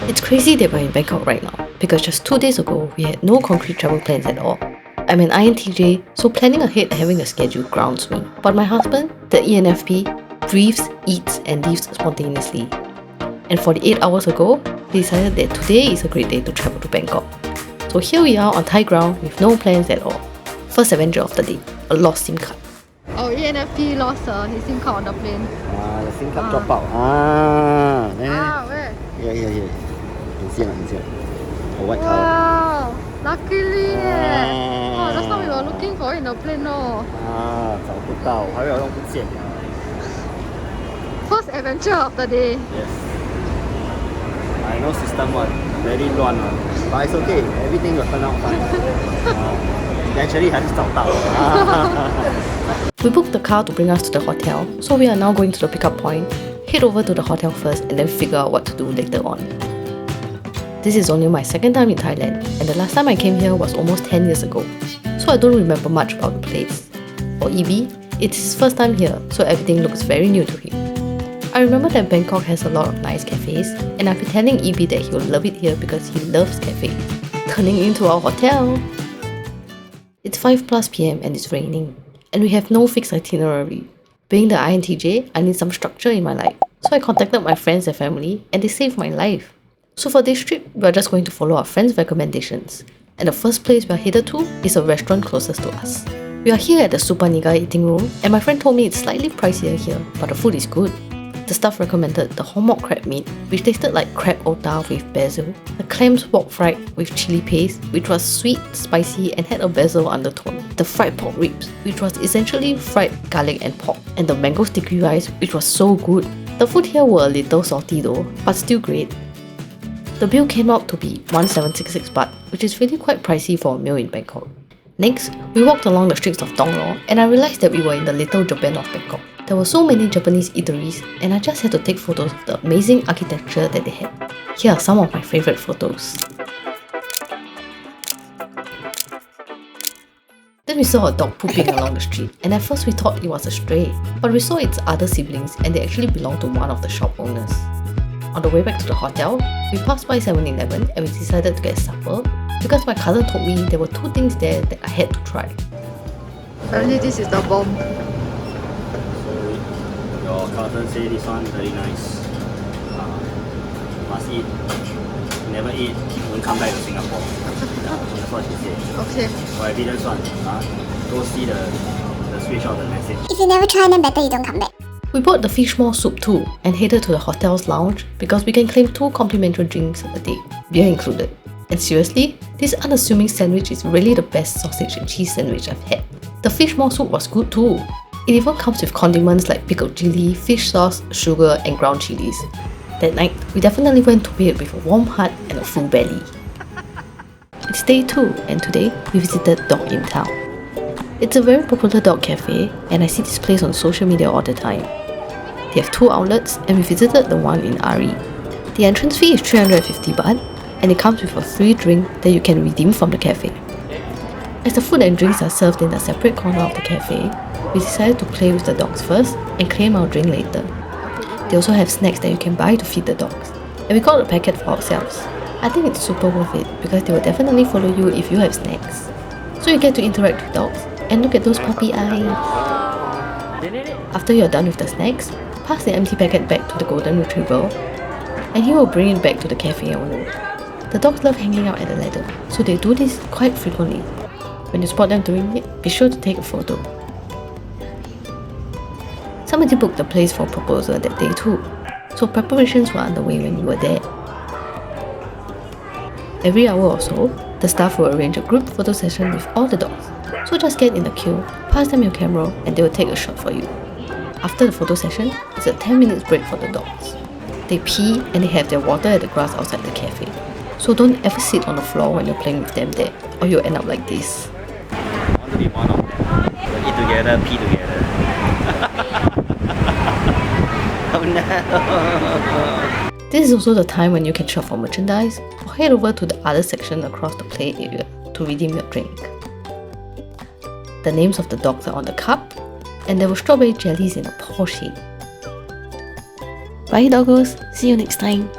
It's crazy that we're in Bangkok right now, because just 2 days ago, we had no concrete travel plans at all. I'm an INTJ, so planning ahead and having a schedule grounds me. But my husband, the ENFP, breathes, eats and leaves spontaneously. And 48 hours ago, we decided that today is a great day to travel to Bangkok. So here we are on Thai ground with no plans at all. First adventure of the day, a lost SIM card. Oh, ENFP lost his SIM card on the plane. The SIM card drop out. Where? Here. You can see. A white color. Wow, luckily Oh, that's what we were looking for in the plane, no. 找不到，还有用不见。 First adventure of the day. Yes. I know system one, very 乱 one, but it's okay. Everything will turn out fine. Eventually 还是找到。We booked the car to bring us to the hotel, so we are now going to the pickup point, head over to the hotel first and then figure out what to do later on. This is only my second time in Thailand, and the last time I came here was almost 10 years ago, so I don't remember much about the place. For EB, it's his first time here, so everything looks very new to him. I remember that Bangkok has a lot of nice cafes, and I've been telling EB that he will love it here because he loves cafes. Turning into our hotel! It's 5+ PM and it's raining, and we have no fixed itinerary. Being the INTJ, I need some structure in my life, so I contacted my friends and family, and they saved my life. So for this trip, we are just going to follow our friends' recommendations, and the first place we are headed to is a restaurant closest to us. We are here at the Supanniga eating room, and my friend told me it's slightly pricier here, but the food is good. The staff recommended the homemade crab meat, which tasted like crab otah with basil, the clams wok fried with chili paste, which was sweet, spicy and had a basil undertone, the fried pork ribs, which was essentially fried garlic and pork, and the mango sticky rice, which was so good. The food here were a little salty though, but still great. The bill came out to be 1766 baht, which is really quite pricey for a meal in Bangkok. Next, we walked along the streets of Dong Lo, and I realized that we were in the little Japan of Bangkok. There were so many Japanese eateries, and I just had to take photos of the amazing architecture that they had. Here are some of my favorite photos. Then we saw a dog pooping along the street, and at first we thought it was a stray, but we saw its other siblings and they actually belonged to one of the shop owners. On the way back to the hotel, we passed by 7-Eleven and we decided to get supper because my cousin told me there were 2 things there that I had to try. Apparently this is the bomb. Your cousin say this one very nice. Must eat. Never eat, won't come back to Singapore. That's what she said. Okay. For evidence one, go see the screenshot of the message. If you never try, then better you don't come back. We bought the fish maw soup too and headed to the hotel's lounge because we can claim 2 complimentary drinks a day, beer included. And seriously, this unassuming sandwich is really the best sausage and cheese sandwich I've had. The fish maw soup was good too. It even comes with condiments like pickled chili, fish sauce, sugar and ground chilies. That night, we definitely went to bed with a warm heart and a full belly. It's day 2 and today we visited Dog in Town. It's a very popular dog cafe and I see this place on social media all the time. They have 2 outlets and we visited the one in Ari. The entrance fee is 350 baht and it comes with a free drink that you can redeem from the cafe. As the food and drinks are served in a separate corner of the cafe, we decided to play with the dogs first and claim our drink later. They also have snacks that you can buy to feed the dogs, and we got a packet for ourselves. I think it's super worth it because they will definitely follow you if you have snacks. So you get to interact with dogs and look at those puppy eyes. After you're done with the snacks, pass the empty packet back to the golden retriever and he will bring it back to the cafe owner. The dogs love hanging out at the ladder, so they do this quite frequently. When you spot them doing it, be sure to take a photo. Somebody booked the place for a proposal that day too, so preparations were underway when we were there. Every hour or so, the staff will arrange a group photo session with all the dogs. So just get in the queue, pass them your camera and they will take a shot for you. After the photo session, it's a 10 minutes break for the dogs. They pee and they have their water at the grass outside the cafe. So don't ever sit on the floor when you're playing with them there, or you'll end up like this. I want to be one of them. We'll eat together, pee together. Oh no! This is also the time when you can shop for merchandise or head over to the other section across the play area to redeem your drink. The names of the dogs are on the cup, and there were strawberry jellies in a paw shape. Bye doggos, see you next time!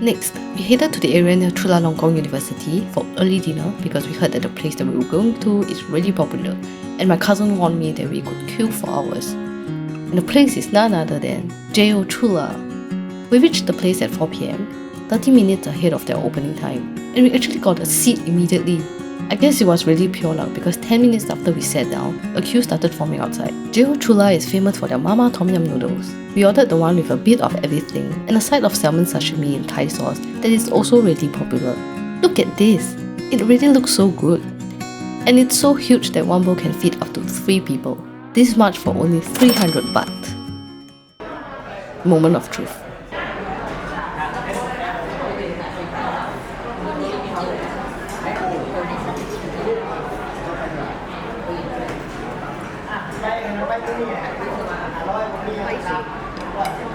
Next, we headed to the area near Chulalongkorn University for early dinner because we heard that the place that we were going to is really popular, and my cousin warned me that we could queue for hours. And the place is none other than Jeh O Chula. We reached the place at 4 PM, 30 minutes ahead of their opening time, and we actually got a seat immediately. I guess it was really pure luck because 10 minutes after we sat down, a queue started forming outside. Jeh O Chula is famous for their mama tom yum noodles. We ordered the one with a bit of everything and a side of salmon sashimi in Thai sauce that is also really popular. Look at this! It really looks so good. And it's so huge that one bowl can feed up to 3 people. This much for only 300 baht. Moment of truth.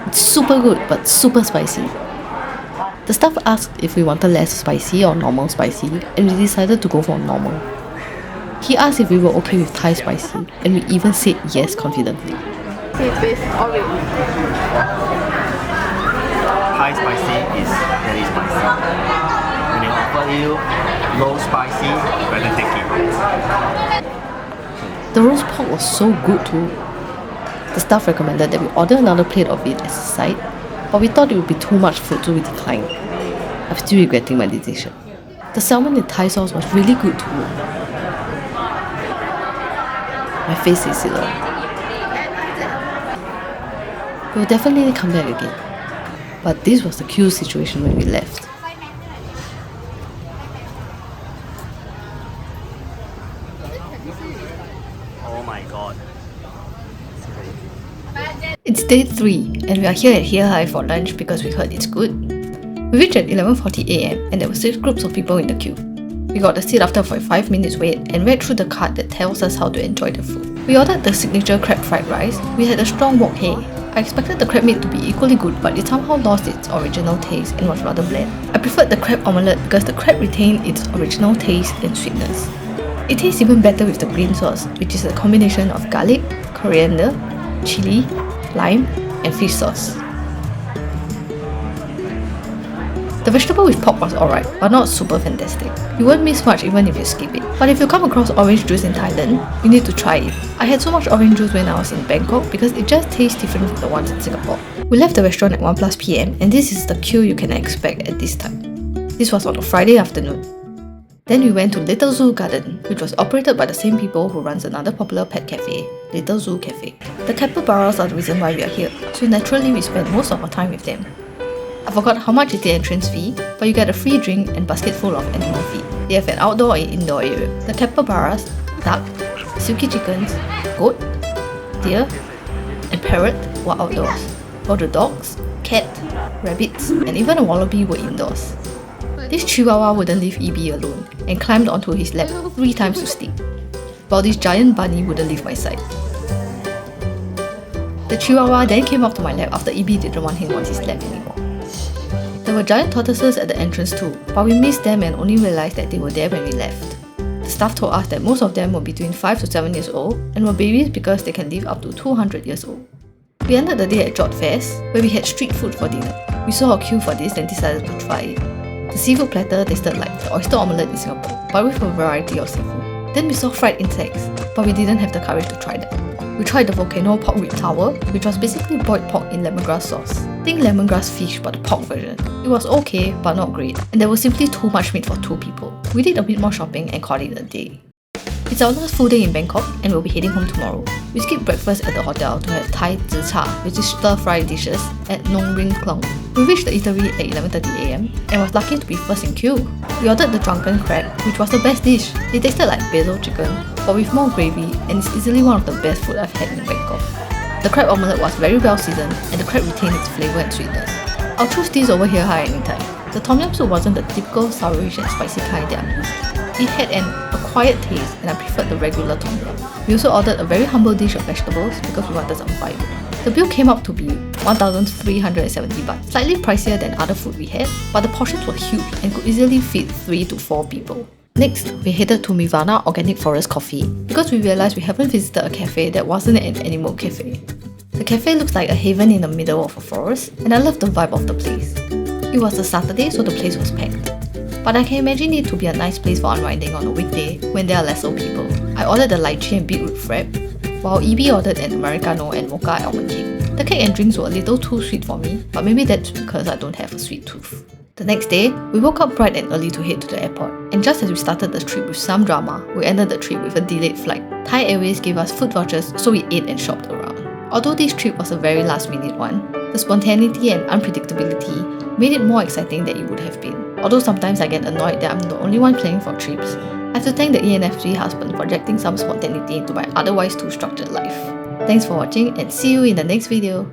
It's super good but super spicy. The staff asked if we wanted less spicy or normal spicy, and we decided to go for normal. He asked if we were okay with Thai spicy, and we even said yes confidently. Thai spicy is very spicy. When they offer you low spicy, better take it. The roast pork was so good too. The staff recommended that we order another plate of it as a side, but we thought it would be too much food, so we declined. I'm still regretting my decision. The salmon in Thai sauce was really good too. My face is it. We'll definitely come back again. But this was the queue situation when we left. Oh my god. It's day 3 and we are here at Jeh Hai for lunch because we heard it's good. We reached at 11:40 AM and there were 6 groups of people in the queue. We got a seat after 45 minutes wait and read through the card that tells us how to enjoy the food. We ordered the signature crab fried rice. We had a strong wok hei. I expected the crab meat to be equally good, but it somehow lost its original taste and was rather bland. I preferred the crab omelette because the crab retained its original taste and sweetness. It tastes even better with the green sauce, which is a combination of garlic, coriander, chili, lime, and fish sauce. The vegetable with pork was alright, but not super fantastic. You won't miss much even if you skip it. But if you come across orange juice in Thailand, you need to try it. I had so much orange juice when I was in Bangkok because it just tastes different from the ones in Singapore. We left the restaurant at 1+ PM and this is the queue you can expect at this time. This was on a Friday afternoon. Then we went to Little Zoo Garden, which was operated by the same people who runs another popular pet cafe, Little Zoo Cafe. The capybaras are the reason why we are here, so naturally we spent most of our time with them. I forgot how much is the entrance fee, but you get a free drink and basket full of animal feed. They have an outdoor and indoor area. The capybaras, duck, silky chickens, goat, deer, and parrot were outdoors, while the dogs, cat, rabbits, and even a wallaby were indoors. This chihuahua wouldn't leave EB alone and climbed onto his lap 3 times to sleep, while this giant bunny wouldn't leave my side. The chihuahua then came up to my lap after EB didn't want him on his lap anymore. There were giant tortoises at the entrance too, but we missed them and only realised that they were there when we left. The staff told us that most of them were between 5 to 7 years old and were babies because they can live up to 200 years old. We ended the day at Jodd Fairs, where we had street food for dinner. We saw a queue for this and decided to try it. The seafood platter tasted like the oyster omelette in Singapore, but with a variety of seafood. Then we saw fried insects, but we didn't have the courage to try that. We tried the volcano pork rib tower, which was basically boiled pork in lemongrass sauce. Think lemongrass fish but the pork version. It was okay, but not great, and there was simply too much meat for 2 people. We did a bit more shopping and called it a day. It's our last full day in Bangkok and we'll be heading home tomorrow. We skipped breakfast at the hotel to have Thai zi cha, which is stir-fried dishes, at Nhong Rim Klong. We reached the eatery at 11:30 AM and was lucky to be first in queue. We ordered the drunken crab, which was the best dish. It tasted like basil chicken, but with more gravy, and it's easily one of the best food I've had in Bangkok. The crab omelette was very well seasoned and the crab retained its flavour and sweetness. I'll choose this over Jeh Hai anytime. The tom yum soup wasn't the typical sourish and spicy kind that I'm used to. It had an acquired taste and I preferred the regular tom yum. We also ordered a very humble dish of vegetables because we wanted some fibre. The bill came up to be 1,370 baht, slightly pricier than other food we had, but the portions were huge and could easily feed 3 to 4 people. Next, we headed to Mivana Organic Forest Coffee because we realised we haven't visited a cafe that wasn't an animal cafe. The cafe looks like a haven in the middle of a forest and I love the vibe of the place. It was a Saturday, so the place was packed. But I can imagine it to be a nice place for unwinding on a weekday when there are lesser people. I ordered a lychee and beetroot frap, while Evie ordered an Americano and mocha almond cake. The cake and drinks were a little too sweet for me, but maybe that's because I don't have a sweet tooth. The next day, we woke up bright and early to head to the airport, and just as we started the trip with some drama, we ended the trip with a delayed flight. Thai Airways gave us food vouchers, so we ate and shopped around. Although this trip was a very last-minute one, the spontaneity and unpredictability made it more exciting than it would have been. Although sometimes I get annoyed that I'm the only one planning for trips, I have to thank the ENFP husband for projecting some spontaneity into my otherwise too structured life. Thanks for watching and see you in the next video.